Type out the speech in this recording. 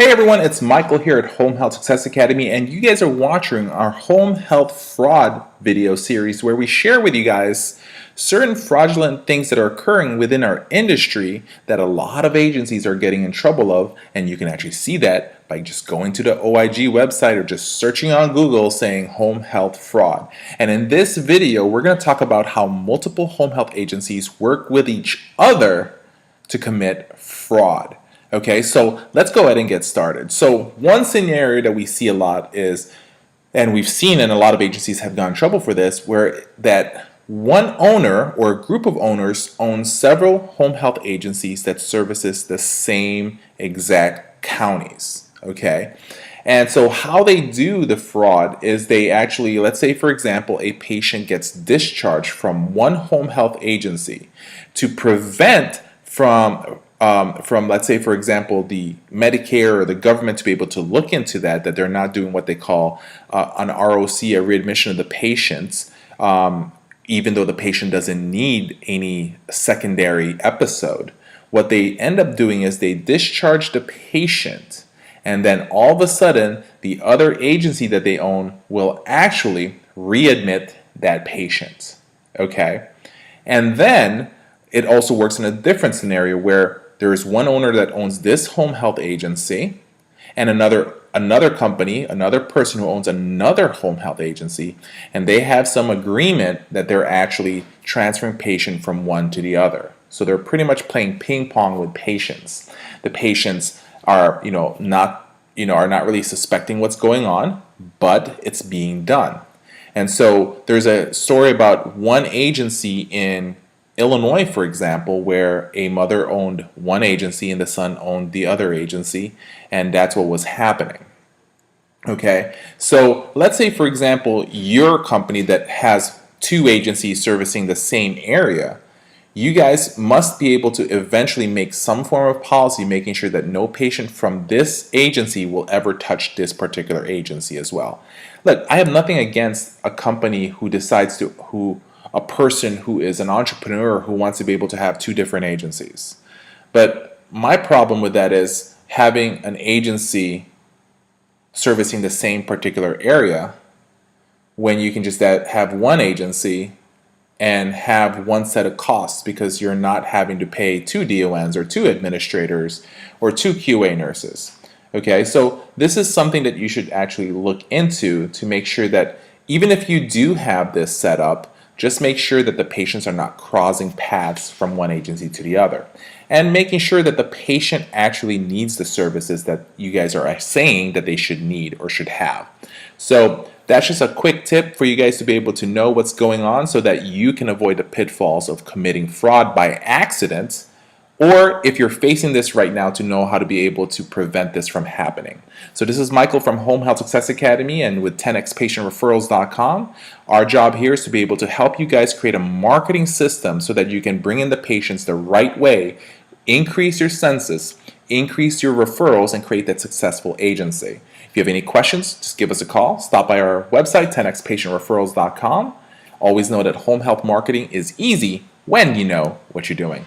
Hey everyone, it's Michael here at Home Health Success Academy, and you guys are watching our home health fraud video series where we share with you guys certain fraudulent things that are occurring within our industry that a lot of agencies are getting in trouble of, and you can actually see that by just going to the OIG website or just searching on Google saying home health fraud. And in this video, we're going to talk about how multiple home health agencies work with each other to commit fraud. Okay, so let's go ahead and get started. So one scenario that we see a lot is, and we've seen and a lot of agencies have gotten in trouble for this, where that one owner or a group of owners owns several home health agencies that services the same exact counties. Okay, and so how they do the fraud is they actually, let's say for example, a patient gets discharged from one home health agency to prevent from let's say for example the Medicare or the government to be able to look into that they're not doing what they call an ROC, a readmission of the patients, even though the patient doesn't need any secondary episode. What they end up doing is they discharge the patient, and then all of a sudden the other agency that they own will actually readmit that patient. Okay, and then it also works in a different scenario where there is one owner that owns this home health agency and another company, another person who owns another home health agency, and they have some agreement that they're actually transferring patient from one to the other. So they're pretty much playing ping pong with patients. The patients are not really suspecting what's going on, but it's being done. And so there's a story about one agency in Illinois, for example, where a mother owned one agency and the son owned the other agency, and that's what was happening. Okay, so let's say, for example, your company that has two agencies servicing the same area, you guys must be able to eventually make some form of policy making sure that no patient from this agency will ever touch this particular agency as well. Look, I have nothing against a company who decides to, a person who is an entrepreneur who wants to be able to have two different agencies. But my problem with that is having an agency servicing the same particular area when you can just have one agency and have one set of costs, because you're not having to pay two DONs or two administrators or two QA nurses. Okay, so this is something that you should actually look into to make sure that even if you do have this set up, just make sure that the patients are not crossing paths from one agency to the other, and making sure that the patient actually needs the services that you guys are saying that they should need or should have. So that's just a quick tip for you guys to be able to know what's going on so that you can avoid the pitfalls of committing fraud by accident, or if you're facing this right now, to know how to be able to prevent this from happening. So this is Michael from Home Health Success Academy and with 10xpatientreferrals.com. Our job here is to be able to help you guys create a marketing system so that you can bring in the patients the right way, increase your census, increase your referrals, and create that successful agency. If you have any questions, just give us a call. Stop by our website, 10xpatientreferrals.com. Always know that home health marketing is easy when you know what you're doing.